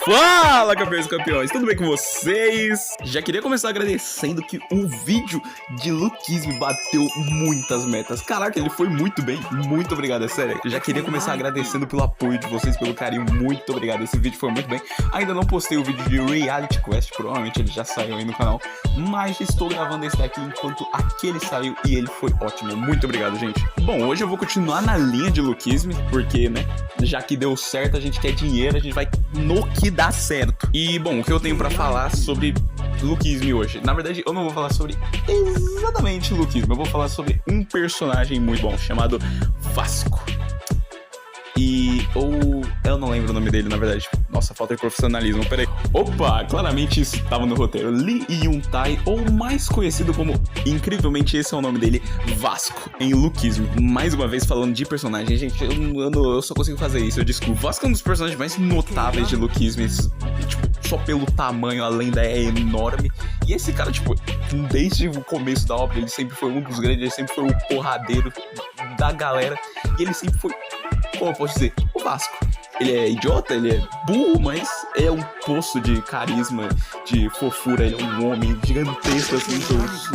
Fala, campeões e campeões, tudo bem com vocês? Já queria começar agradecendo que o vídeo de Luquisme bateu muitas metas. Caraca, ele foi muito bem, muito obrigado, é sério. Já queria começar agradecendo pelo apoio de vocês, pelo carinho, muito obrigado. Esse vídeo foi muito bem. Ainda não postei o vídeo de Reality Quest, provavelmente ele já saiu aí no canal, mas estou gravando esse daqui enquanto aquele saiu e ele foi ótimo. Muito obrigado, gente. Bom, hoje eu vou continuar na linha de Luquisme, porque, né, já que deu certo, a gente quer dinheiro, a gente vai no que dá certo. E, bom, o que eu tenho pra falar sobre Luquisme hoje? Na verdade, eu não vou falar sobre exatamente Luquisme, eu vou falar sobre um personagem muito bom, chamado Vasco. Eu não lembro o nome dele, na verdade. Nossa, falta de profissionalismo, peraí. Opa, claramente isso estava no roteiro. Lee Yun-tae, ou mais conhecido como, incrivelmente esse é o nome dele, Vasco, em Luquisme. Mais uma vez falando de personagem, gente, eu só consigo fazer isso, eu desculpo. Vasco é um dos personagens mais notáveis de Luquisme, tipo, só pelo tamanho, a lenda é enorme. E esse cara, tipo, desde o começo da obra, ele sempre foi um dos grandes, ele sempre foi o porradeiro da galera. E ele sempre foi, como eu posso dizer, o Vasco. Ele é idiota, ele é burro, mas é um poço de carisma, de fofura. Ele é um homem gigantesco, assim, seus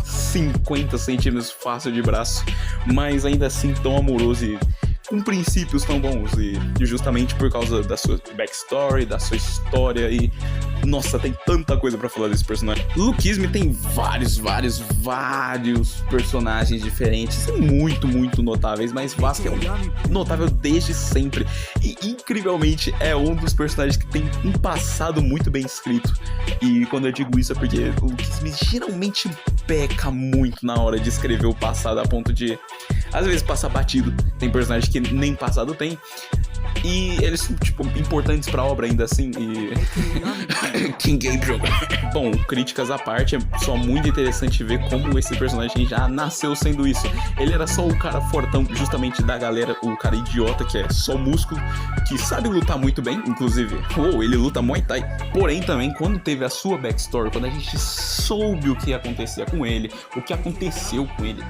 50 centímetros fácil de braço, mas ainda assim tão amoroso e com princípios tão bons. E justamente por causa da sua backstory, da sua história e... Nossa, tem tanta coisa pra falar desse personagem. Luquisme tem vários personagens diferentes, muito notáveis, mas Vasco é um notável desde sempre. E incrivelmente é um dos personagens que tem um passado muito bem escrito. E quando eu digo isso é porque o Luquisme geralmente peca muito na hora de escrever o passado, a ponto de às vezes passar batido. Tem personagens que nem passado tem. E eles são, tipo, importantes pra obra ainda assim. E... King Gabriel. Bom, críticas à parte, é só muito interessante ver como esse personagem já nasceu sendo isso. Ele era só o cara fortão, justamente da galera, o cara idiota que é só músculo, que sabe lutar muito bem, inclusive. Ele luta Muay Thai. Porém, também, quando teve a sua backstory, quando a gente soube o que acontecia com ele, o que aconteceu com ele,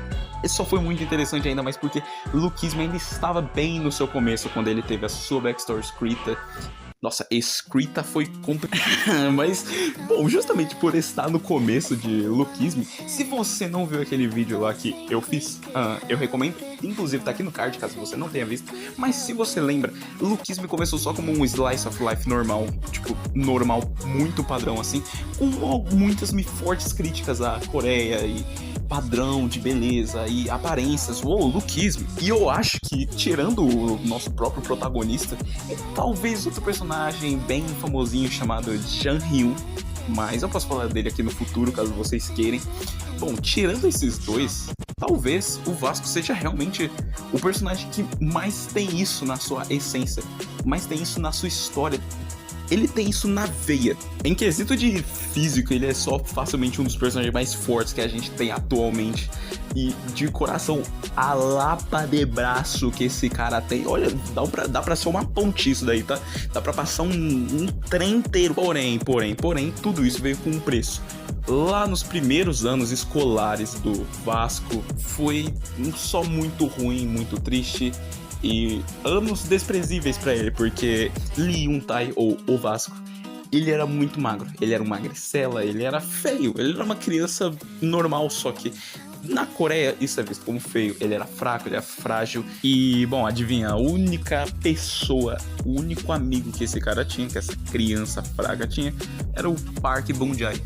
isso só foi muito interessante ainda mais porque Luquisme ainda estava bem no seu começo quando ele teve a sua backstory escrita. Nossa, escrita foi complicada, mas, bom, justamente por estar no começo de Luquisme, se você não viu aquele vídeo lá que eu fiz, eu recomendo, inclusive tá aqui no card, caso você não tenha visto, mas se você lembra, Luquisme começou só como um slice of life normal, tipo, normal, muito padrão assim, com muitas fortes críticas à Coreia e padrão de beleza e aparências, Luquisme. E eu acho que, tirando o nosso próprio protagonista, talvez outro personagem bem famosinho chamado Jang Hyun, mas eu posso falar dele aqui no futuro, caso vocês queiram. Bom, tirando esses dois, talvez o Vasco seja realmente o personagem que mais tem isso na sua essência, mais tem isso na sua história. Ele tem isso na veia. Em quesito de físico, ele é só facilmente um dos personagens mais fortes que a gente tem atualmente. E de coração, a lapa de braço que esse cara tem, olha, dá pra ser uma ponte isso daí, tá? Dá pra passar um trem inteiro. Porém, tudo isso veio com um preço. Lá nos primeiros anos escolares do Vasco, foi só muito ruim, muito triste. E anos desprezíveis pra ele, porque Lee Yun-tae, ou o Vasco, ele era muito magro, ele era uma magricela, ele era feio, ele era uma criança normal, só que na Coreia isso é visto como feio. Ele era fraco, ele era frágil. E, bom, adivinha, a única pessoa, o único amigo que esse cara tinha, que essa criança fraca tinha, era o Park Bong-jae,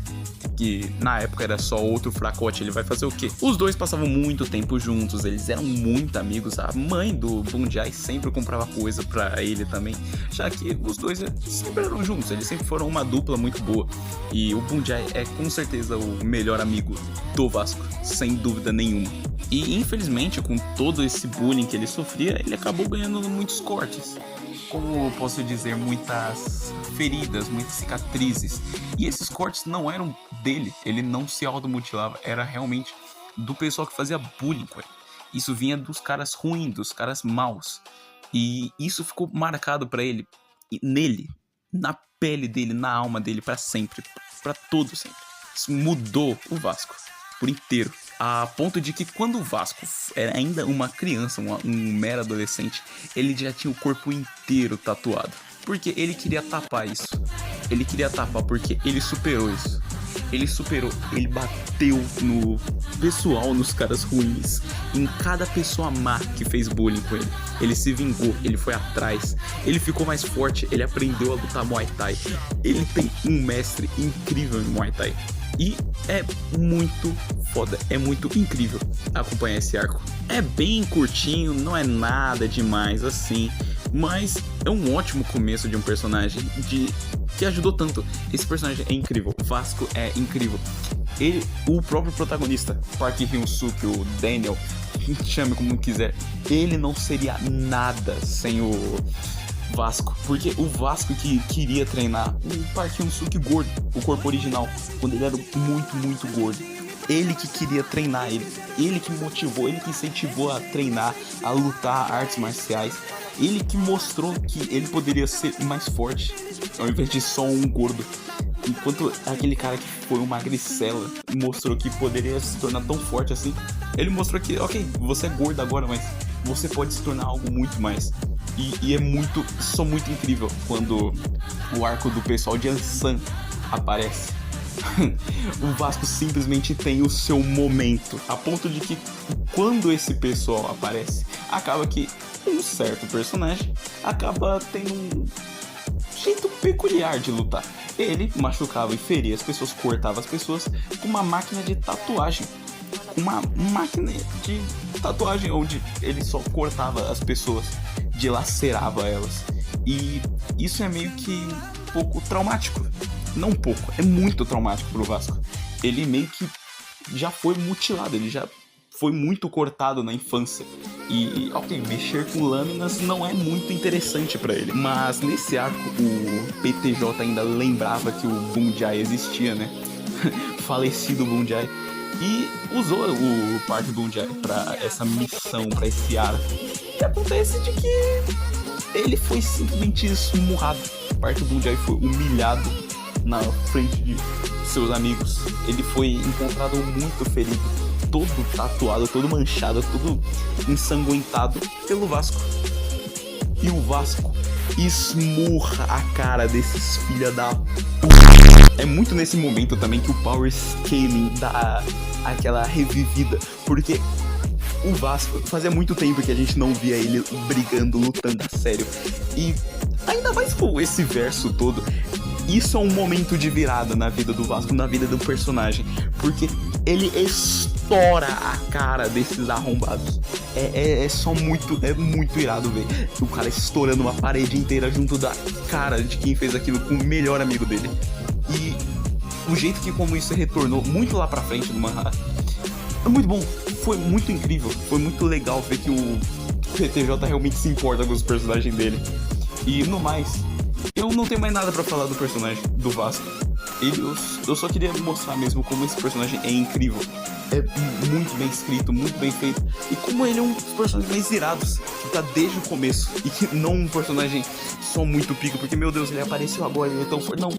que na época era só outro fracote. Ele vai fazer o quê? Os dois passavam muito tempo juntos, eles eram muito amigos. A mãe do Bong-jae sempre comprava coisa pra ele também, já que os dois sempre eram juntos, eles sempre foram uma dupla muito boa. E o Bong-jae é com certeza o melhor amigo do Vasco, sem dúvida nenhuma. E infelizmente, com todo esse bullying que ele sofria, ele acabou ganhando muitos cortes, como eu posso dizer, muitas feridas, muitas cicatrizes. E esses cortes não eram dele, ele não se automutilava, era realmente do pessoal que fazia bullying com ele. Isso vinha dos caras ruins, dos caras maus. E isso ficou marcado pra ele, nele, na pele dele, na alma dele, pra sempre, pra todo sempre. Isso mudou o Vasco por inteiro. A ponto de que quando o Vasco era ainda uma criança, um mero adolescente, ele já tinha o corpo inteiro tatuado. Porque ele queria tapar isso. Ele queria tapar porque ele superou isso. Ele superou, ele bateu no pessoal, nos caras ruins, em cada pessoa má que fez bullying com ele. Ele se vingou, ele foi atrás, ele ficou mais forte, ele aprendeu a lutar Muay Thai. Ele tem um mestre incrível em Muay Thai. E é muito foda, é muito incrível acompanhar esse arco. É bem curtinho, não é nada demais assim, mas é um ótimo começo de um personagem que ajudou tanto. Esse personagem é incrível, o Vasco é incrível. Ele, o próprio protagonista, Park Hyun-suk, o Daniel, chame como quiser, ele não seria nada sem o Vasco, porque o Vasco que queria treinar o Park Hyun-suk gordo, o corpo original, quando ele era muito gordo. Ele que queria treinar ele que motivou, ele que incentivou a treinar, a lutar artes marciais. Ele que mostrou que ele poderia ser mais forte, ao invés de só um gordo. Enquanto aquele cara que foi um magricela mostrou que poderia se tornar tão forte assim, ele mostrou que, ok, você é gordo agora, mas você pode se tornar algo muito mais. E é muito incrível quando o arco do pessoal de Ansan aparece. O Vasco simplesmente tem o seu momento, a ponto de que quando esse pessoal aparece, acaba que um certo personagem acaba tendo um jeito peculiar de lutar. Ele machucava e feria as pessoas, cortava as pessoas com uma máquina de tatuagem. Uma máquina de tatuagem onde ele só cortava as pessoas, dilacerava elas. E isso é meio que um pouco traumático. Não um pouco, é muito traumático pro Vasco. Ele meio que já foi mutilado, ele já foi muito cortado na infância. E, ok, mexer com lâminas não é muito interessante pra ele. Mas nesse arco, o PTJ ainda lembrava que o Bunjai existia, né? Falecido Bunjai. E usou o Park Bunjai pra essa missão, pra esse arco. E acontece de que ele foi simplesmente esmurrado. O Park Bunjai foi humilhado na frente de seus amigos. Ele foi encontrado muito ferido, todo tatuado, todo manchado, todo ensanguentado pelo Vasco. E o Vasco esmurra a cara desses filha da puta. É muito nesse momento também que o Power Scaling dá aquela revivida, porque o Vasco fazia muito tempo que a gente não via ele brigando, lutando a sério. E ainda mais com esse verso todo, isso é um momento de virada na vida do Vasco, na vida do personagem, porque ele estoura a cara desses arrombados. É muito irado ver o cara estourando uma parede inteira junto da cara de quem fez aquilo com o melhor amigo dele. E o jeito que como isso retornou muito lá pra frente do mangá é muito bom, foi muito incrível, foi muito legal ver que o PTJ realmente se importa com os personagens dele. E no mais, eu não tenho mais nada pra falar do personagem do Vasco. Eu só queria mostrar mesmo como esse personagem é incrível. É muito bem escrito, muito bem feito. E como ele é um dos personagens mais irados, que tá desde o começo. E que não um personagem só muito pico, porque, meu Deus, ele apareceu agora, ele é tão forte. Não,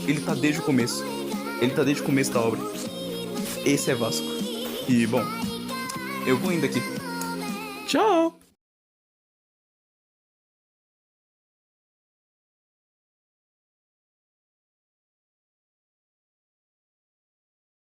ele tá desde o começo. Ele tá desde o começo da obra. Esse é Vasco. E, bom, eu vou indo aqui. Tchau!